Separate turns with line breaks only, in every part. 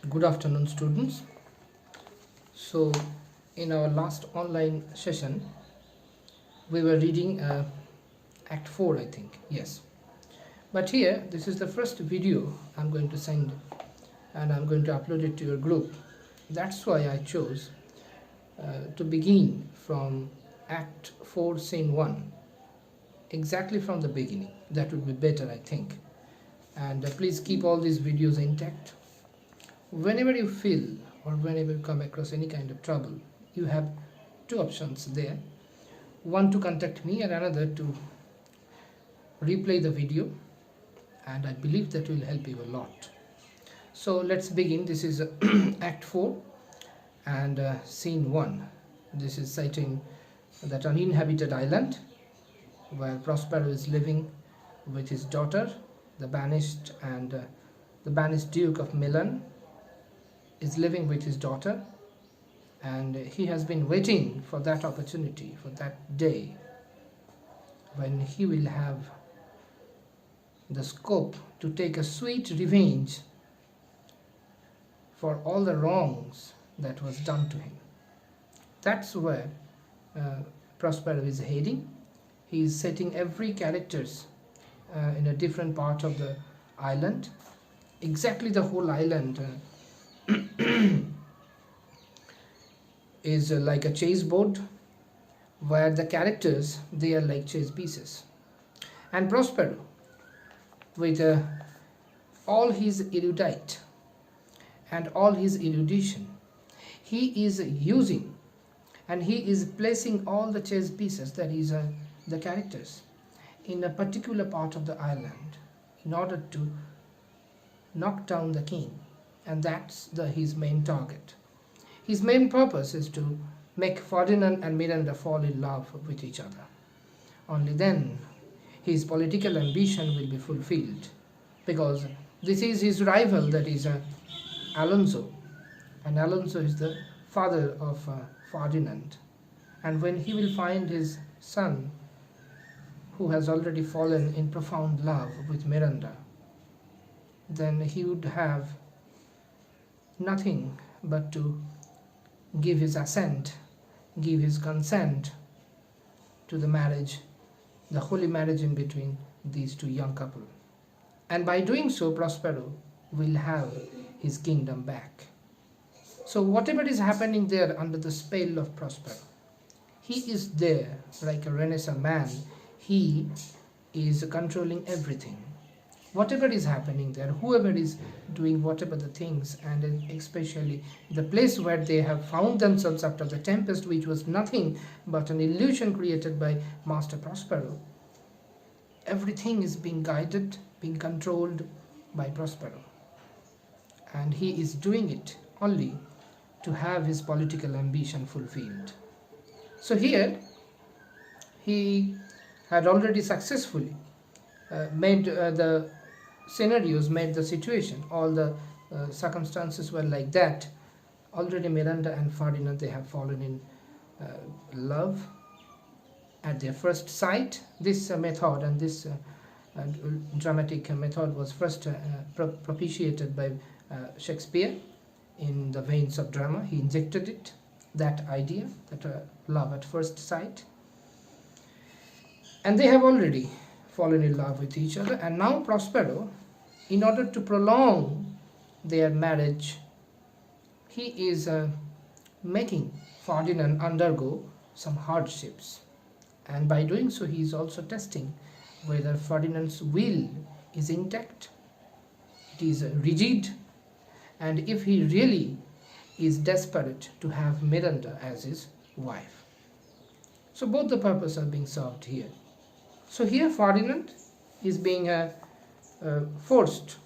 Good afternoon, students. So, in our last online session, we were reading Act 4, I think. Yes. But here, this is the first video I'm going to send and I'm going to upload it to your group. That's why I chose to begin from Act 4, Scene 1, exactly from the beginning. That would be better, I think. And please keep all these videos intact. Whenever you feel or whenever you come across any kind of trouble, you have two options there. One to contact me and another to replay the video, and I believe that will help you a lot. So let's begin. This is Act 4 and Scene 1. This is citing that uninhabited island where Prospero is living with his daughter, the banished Duke of Milan is living with his daughter, and he has been waiting for that opportunity, for that day when he will have the scope to take a sweet revenge for all the wrongs that was done to him. That's where Prospero is heading. He is setting every characters in a different part of the island, exactly the whole island is like a chessboard where the characters, they are like chess pieces. And Prospero, with all his erudite and all his erudition, he is using and he is placing all the chess pieces, that is the characters, in a particular part of the island in order to knock down the king. And that's his main target. His main purpose is to make Ferdinand and Miranda fall in love with each other. Only then his political ambition will be fulfilled, because this is his rival, that is Alonso, and Alonso is the father of Ferdinand. And when he will find his son, who has already fallen in profound love with Miranda, then he would have nothing but to give his assent, give his consent to the marriage, the holy marriage in between these two young couple. And by doing so, Prospero will have his kingdom back. So whatever is happening there under the spell of Prospero, he is there like a Renaissance man. He is controlling everything. Whatever is happening there, whoever is doing whatever the things, and especially the place where they have found themselves after the tempest, which was nothing but an illusion created by Master Prospero, everything is being guided, being controlled by Prospero. And he is doing it only to have his political ambition fulfilled. So here, he had already successfully made the scenarios, made the situation, all the circumstances were like that. Already Miranda and Ferdinand, they have fallen in love at their first sight. This method and this dramatic method was first propitiated by Shakespeare in the veins of drama. He injected it, that idea, that love at first sight. And they have already fallen in love with each other. And now Prospero, in order to prolong their marriage, he is making Ferdinand undergo some hardships. And by doing so, he is also testing whether Ferdinand's will is intact, it is rigid, and if he really is desperate to have Miranda as his wife. So both the purposes are being served here. So here Ferdinand is being forced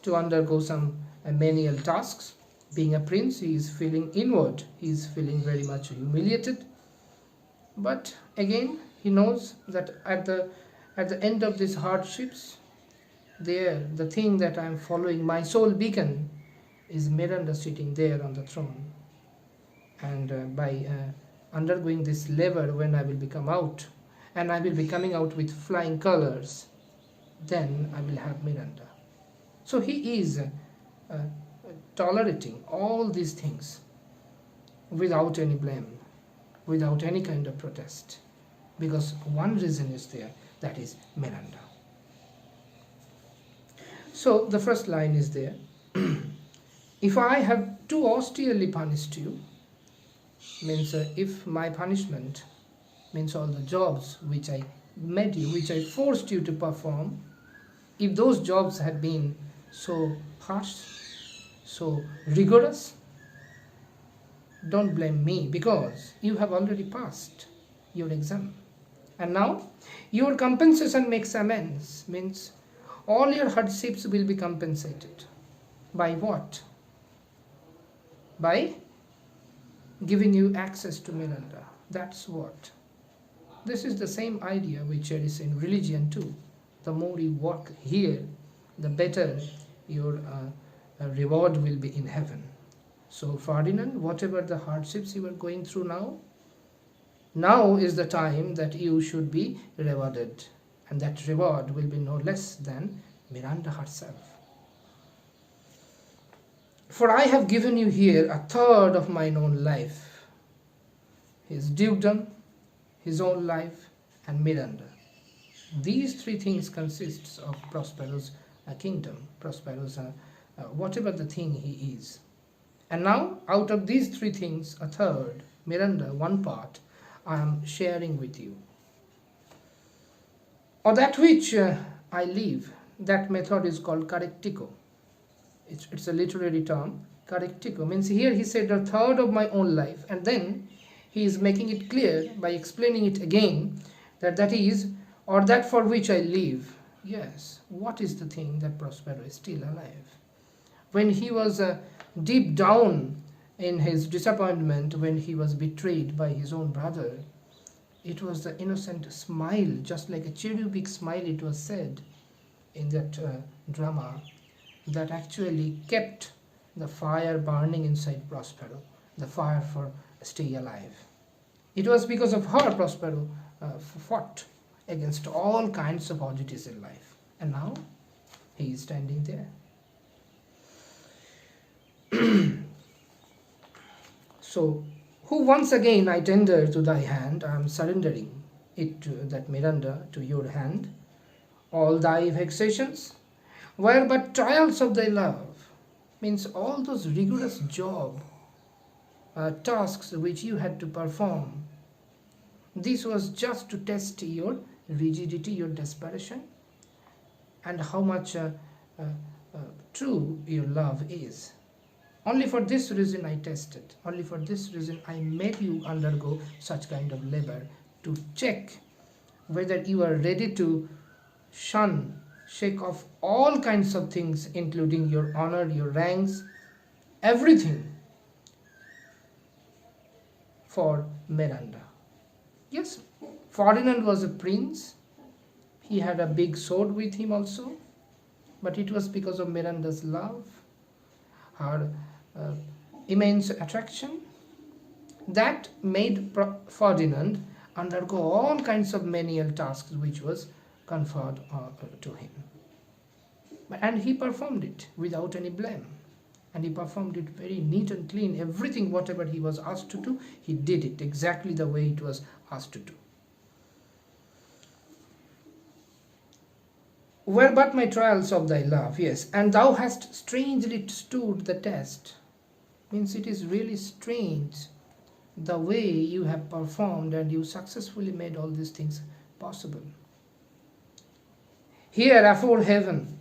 to undergo some menial tasks. Being a prince, he is feeling inward, he is feeling very much humiliated. But again, he knows that at the end of these hardships, there, the thing that I am following, my sole beacon, is Miranda sitting there on the throne. And by undergoing this labor, when I will become out, and I will be coming out with flying colors, then I will have Miranda. So he is tolerating all these things without any blame, without any kind of protest, because one reason is there, that is Miranda. So the first line is there. If I have too austerely punished you, means if my punishment means all the jobs which I made you, which I forced you to perform, if those jobs had been so harsh, so rigorous, don't blame me, because you have already passed your exam. And now your compensation makes amends, means all your hardships will be compensated. By what? By giving you access to Miranda. That's what. This is the same idea which is in religion too. The more you work here, the better your reward will be in heaven. So Ferdinand, whatever the hardships you are going through now is the time that you should be rewarded. And that reward will be no less than Miranda herself. For I have given you here a third of mine own life, his dukedom, his own life, and Miranda. These three things consists of Prospero's kingdom, Prospero's whatever the thing he is. And now, out of these three things, a third, Miranda, one part, I am sharing with you. Or that which I leave, that method is called correctico. It's a literary term. Correctico means here he said a third of my own life, and then he is making it clear by explaining it again that is, or that for which I live. Yes, what is the thing that Prospero is still alive? When he was deep down in his disappointment, when he was betrayed by his own brother, it was the innocent smile, just like a cherubic smile, it was said in that drama, that actually kept the fire burning inside Prospero, the fire for stay alive. It was because of her Prospero fought against all kinds of oddities in life. And now he is standing there. So, who once again I tender to thy hand, I am surrendering it to that Miranda to your hand. All thy vexations were but trials of thy love, means all those rigorous tasks which you had to perform. This was just to test your rigidity, your desperation, and how much true your love is. Only for this reason I tested. Only for this reason I made you undergo such kind of labor, to check whether you are ready to shake off all kinds of things, including your honor, your ranks, everything for Miranda. Yes, Ferdinand was a prince. He had a big sword with him also, but it was because of Miranda's love, her immense attraction, that made Ferdinand undergo all kinds of menial tasks which was conferred to him. And he performed it without any blame. And he performed it very neat and clean. Everything, whatever he was asked to do, he did it exactly the way it was asked to do. Were but my trials of thy love, yes, and thou hast strangely stood the test. Means it is really strange the way you have performed, and you successfully made all these things possible. Here afore heaven,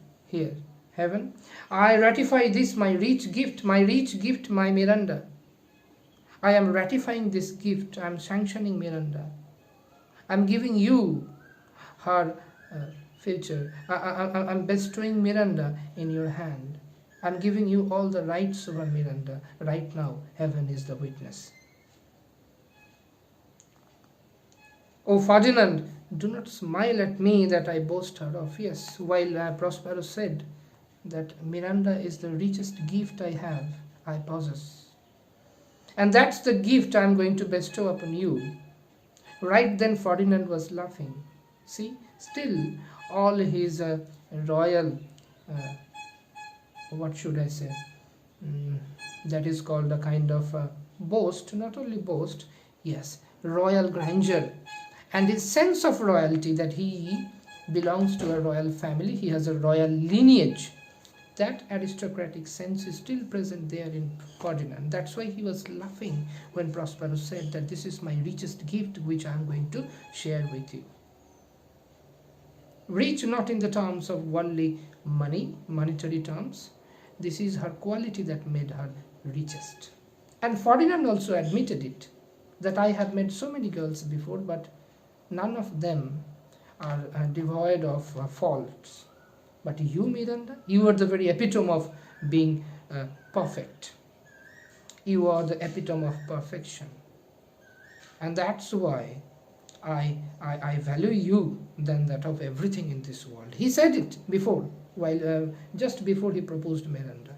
I ratify this my rich gift, my Miranda. I am ratifying this gift, I am sanctioning Miranda. I am giving you her future. I am bestowing Miranda in your hand. I am giving you all the rights over Miranda. Right now, heaven is the witness. O Ferdinand, do not smile at me that I boast her of. Yes, while Prospero said that Miranda is the richest gift I possess. And that's the gift I am going to bestow upon you. Right then Ferdinand was laughing. See, still all his royal, what should I say, mm, that is called a kind of boast, not only boast, yes, royal grandeur, and his sense of royalty, that he belongs to a royal family, he has a royal lineage. That aristocratic sense is still present there in Ferdinand. That's why he was laughing when Prospero said that this is my richest gift which I am going to share with you. Rich not in the terms of worldly money, monetary terms. This is her quality that made her richest. And Ferdinand also admitted it, that I have met so many girls before, but none of them are devoid of faults. But you, Miranda, you are the very epitome of being perfect. You are the epitome of perfection. And that's why I value you than that of everything in this world. He said it before, while just before he proposed Miranda.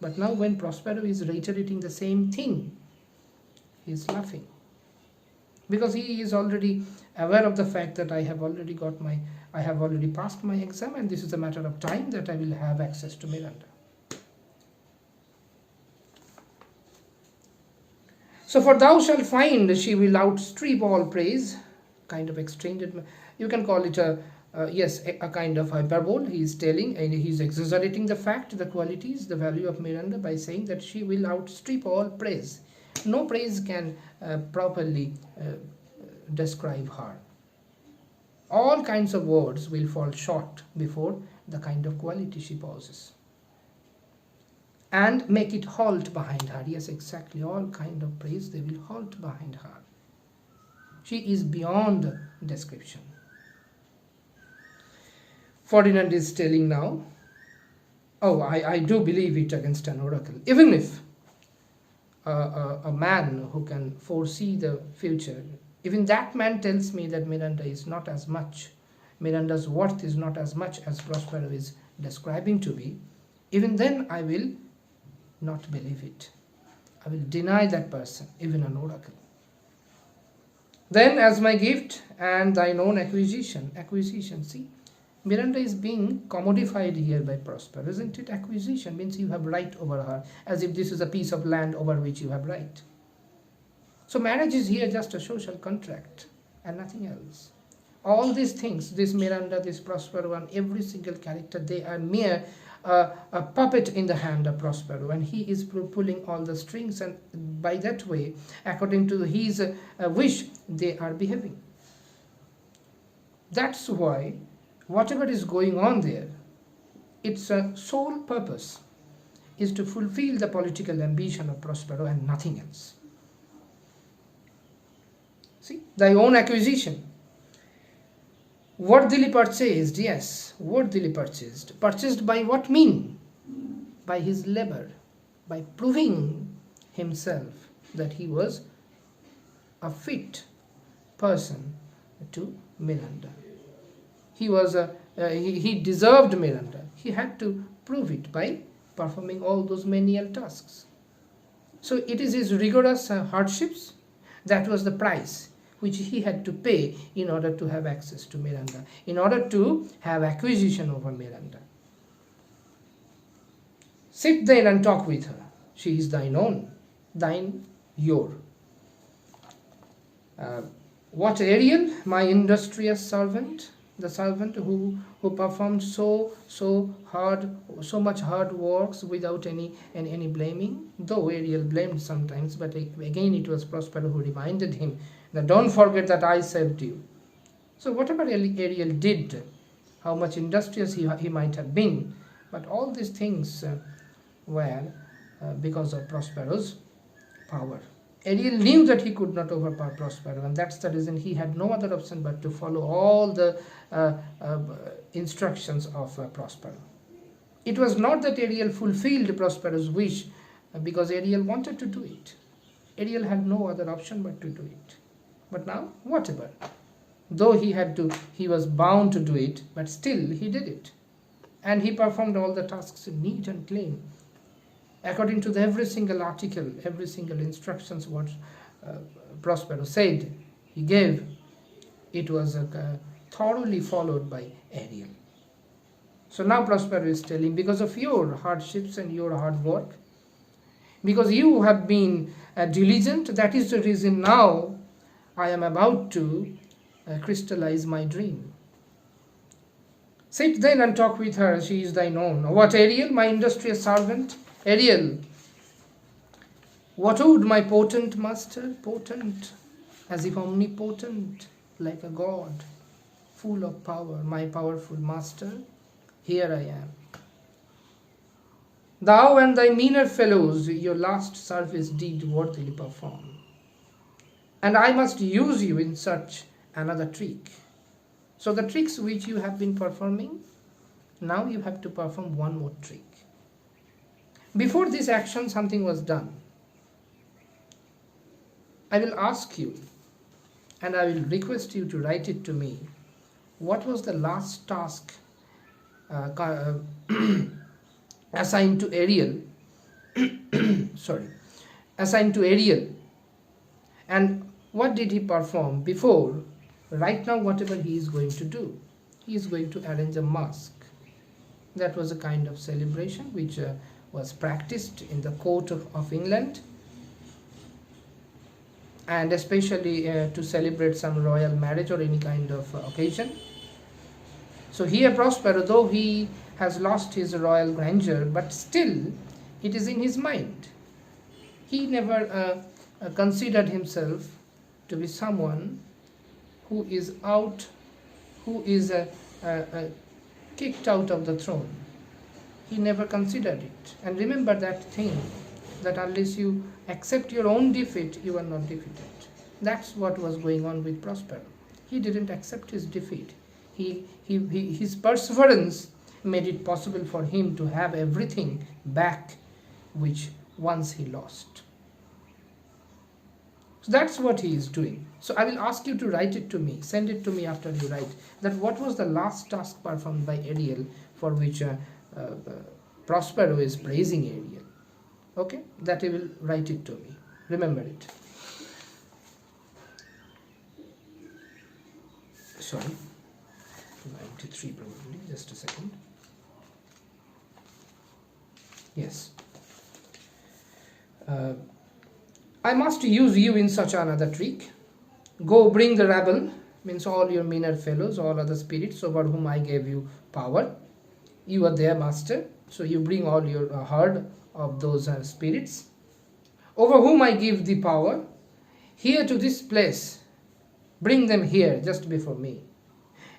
But now when Prospero is reiterating the same thing, he is laughing. Because he is already aware of the fact that I have already passed my exam, and this is a matter of time that I will have access to Miranda. So for thou shalt find she will outstrip all praise, kind of extended, you can call it a kind of hyperbole. He is telling, and he is exaggerating the fact, the qualities, the value of Miranda by saying that she will outstrip all praise. No praise can properly describe her. All kinds of words will fall short before the kind of quality she possesses, and make it halt behind her. Yes, exactly. All kind of praise, they will halt behind her. She is beyond description. Ferdinand is telling now, oh, I do believe it against an oracle. Even if a man who can foresee the future, even that man tells me that Miranda's worth is not as much as Prospero is describing to be, even then I will not believe it. I will deny that person, even an oracle. Then as my gift and thine own acquisition, see, Miranda is being commodified here by Prospero, isn't it? Acquisition means you have right over her, as if this is a piece of land over which you have right. So marriage is here just a social contract and nothing else. All these things, this Miranda, this Prospero, and every single character, they are mere a puppet in the hand of Prospero, and he is pulling all the strings, and by that way, according to his wish, they are behaving. That's why whatever is going on there, its sole purpose is to fulfill the political ambition of Prospero and nothing else. See, thy own acquisition. Worthily purchased, yes, worthily purchased. Purchased by what mean? By his labor, by proving himself that he was a fit person to Miranda. He was he deserved Miranda. He had to prove it by performing all those menial tasks. So it is his rigorous hardships, that was the price which he had to pay in order to have access to Miranda, in order to have acquisition over Miranda. Sit there and talk with her. She is thine own, thine, your. What Ariel, my industrious servant, the servant who performed so much hard works without any blaming, though Ariel blamed sometimes, but again it was Prospero who reminded him that don't forget that I saved you. So whatever Ariel did, how much industrious he might have been, but all these things were because of Prospero's power. Ariel knew that he could not overpower Prospero, and that's the reason he had no other option but to follow all the instructions of Prospero. It was not that Ariel fulfilled Prospero's wish because Ariel wanted to do it. Ariel had no other option but to do it. But now, whatever. Though he was bound to do it, but still he did it. And he performed all the tasks neat and clean. According to every single article, every single instructions what Prospero said, he gave, it was thoroughly followed by Ariel. So now Prospero is telling, because of your hardships and your hard work, because you have been diligent. That is the reason now I am about to crystallize my dream. Sit then and talk with her, she is thine own. What, Ariel, my industrious servant? Ariel, what would my potent master? Potent, as if omnipotent, like a god, full of power, my powerful master. Here I am. Thou and thy meaner fellows your last service did worthily perform, and I must use you in such another trick. So the tricks which you have been performing, now you have to perform one more trick. Before this action, something was done. I will ask you, and I will request you to write it to me. What was the last task assigned to Ariel? Assigned to Ariel, and what did he perform before? Right now, whatever he is going to do, he is going to arrange a masque. That was a kind of celebration which was practiced in the court of England, and especially to celebrate some royal marriage or any kind of occasion. So here Prospero, though he has lost his royal grandeur, but still it is in his mind. He never considered himself to be someone who is kicked out of the throne. He never considered it. And remember that thing, that unless you accept your own defeat, you are not defeated. That's what was going on with Prospero. He didn't accept his defeat. His perseverance made it possible for him to have everything back which once he lost. So that's what he is doing. So I will ask you to write it to me. Send it to me after you write that what was the last task performed by Ariel for which Prospero is praising Ariel. Okay, that he will write it to me. Remember it. Sorry, 93 probably. Just a second. Yes. I must use you in such another trick. Go bring the rabble, means all your meaner fellows, all other spirits over whom I gave you power. You are their master, so you bring all your herd of those spirits, over whom I give the power, here to this place. Bring them here, just before me.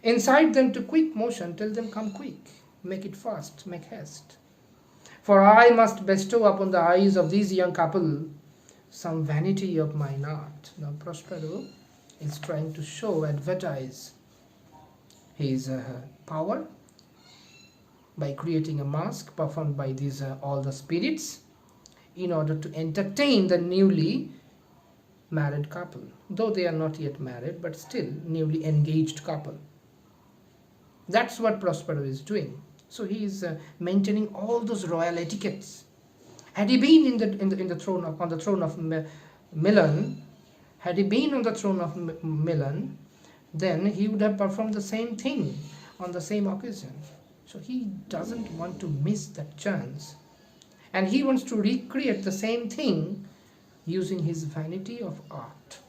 Incite them to quick motion, tell them come quick. Make it fast, make haste. For I must bestow upon the eyes of these young couple some vanity of mine art. Now Prospero is trying to show, advertise his power by creating a masque performed by these all the spirits in order to entertain the newly married couple, though they are not yet married, but still newly engaged couple. That's what Prospero is doing. So he is maintaining all those royal etiquettes. Had he been on the throne of Milan, then he would have performed the same thing on the same occasion. So he doesn't want to miss that chance, and he wants to recreate the same thing using his vanity of art.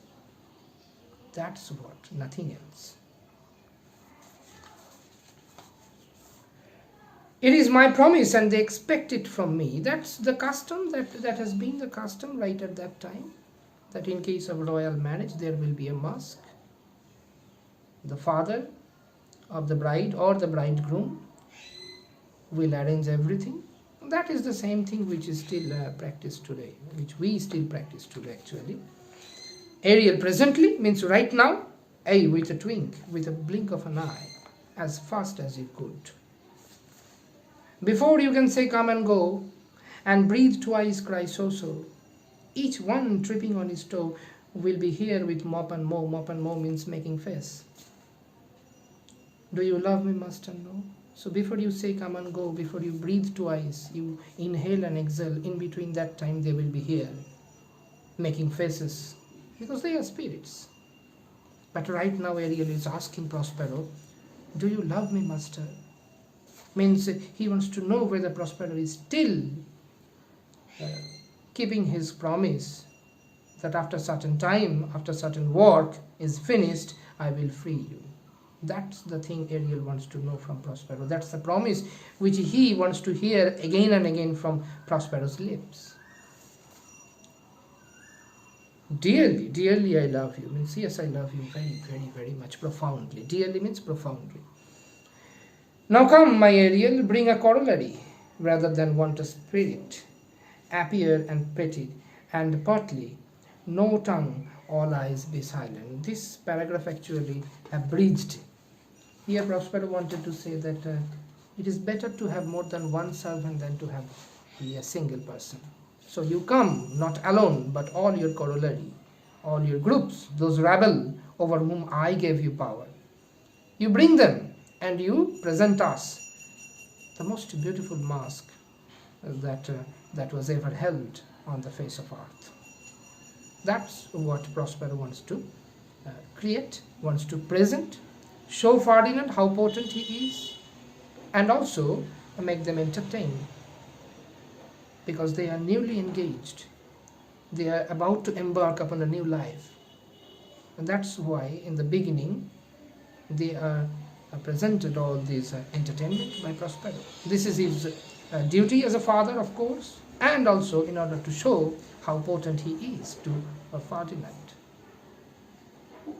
That's what, nothing else. It is my promise and they expect it from me. That's the custom, that has been the custom right at that time, that in case of royal marriage there will be a masque. The father of the bride or the bridegroom will arrange everything. That is the same thing which is still practiced today, which we still practice today actually. Ariel presently means right now, with a twink, with a blink of an eye, as fast as you could. Before you can say come and go, and breathe twice, cry so. Each one tripping on his toe will be here with mop and mow. Mop and mow means making face. Do you love me, master? No. So before you say come and go, before you breathe twice, you inhale and exhale, in between that time they will be here, making faces, because they are spirits. But right now Ariel is asking Prospero, do you love me, master? Means he wants to know whether Prospero is still keeping his promise that after certain time, after certain work is finished, I will free you. That's the thing Ariel wants to know from Prospero. That's the promise which he wants to hear again and again from Prospero's lips. Dearly, dearly I love you means yes, I love you very, very, very much, profoundly. Dearly means profoundly. Now come, my Ariel, bring a corollary rather than want a spirit. Appear and petty and pertly, no tongue, all eyes be silent. This paragraph actually abridged. Here Prospero wanted to say that it is better to have more than one servant than to have a single person. So you come not alone, but all your corollary, all your groups, those rabble over whom I gave you power. You bring them and you present us the most beautiful mask that was ever held on the face of earth. That's what Prospero wants to create, wants to present, show Ferdinand how potent he is, and also make them entertained, because they are newly engaged. They are about to embark upon a new life. And that's why in the beginning they are presented all these entertainment by Prospero. This is his duty as a father, of course, and also in order to show how potent he is to Ferdinand.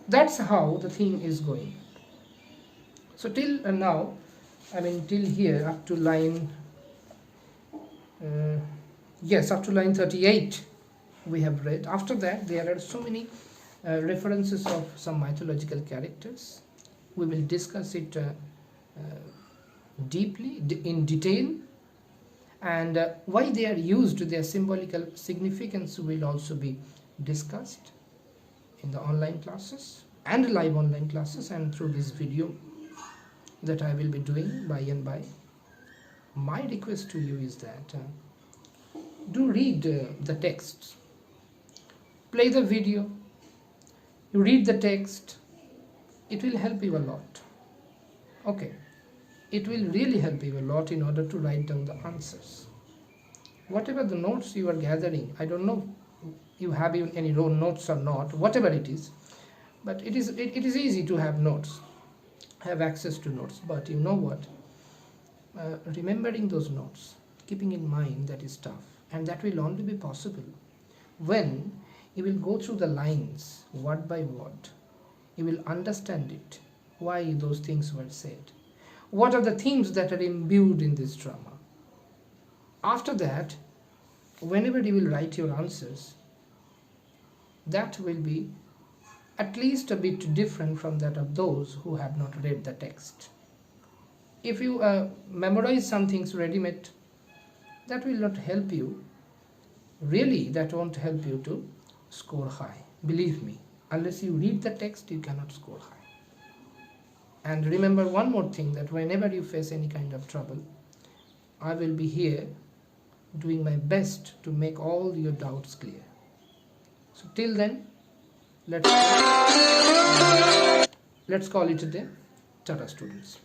That's how the thing is going. So till now, till here, up to line, up to line 38, we have read. After that, there are so many references of some mythological characters. We will discuss it deeply, in detail, and why they are used, their symbolical significance will also be discussed in the online classes and live online classes and through this video that I will be doing by and by. My request to you is that do read the texts, play the video, you read the text, it will help you a lot. Okay, it will really help you a lot in order to write down the answers. Whatever the notes you are gathering, I don't know you have even any notes or not, whatever it is, but it is easy to have notes, have access to notes, but you know what, remembering those notes, keeping in mind, that is tough, and that will only be possible when you will go through the lines word by word. You will understand it, why those things were said, what are the themes that are imbued in this drama. After that, whenever you will write your answers, that will be at least a bit different from that of those who have not read the text. If you memorize some things ready-made, that will not help you. Really, that won't help you to score high. Believe me, unless you read the text, you cannot score high. And remember one more thing, that whenever you face any kind of trouble, I will be here doing my best to make all your doubts clear. So till then, let's call it a day. Tata, students.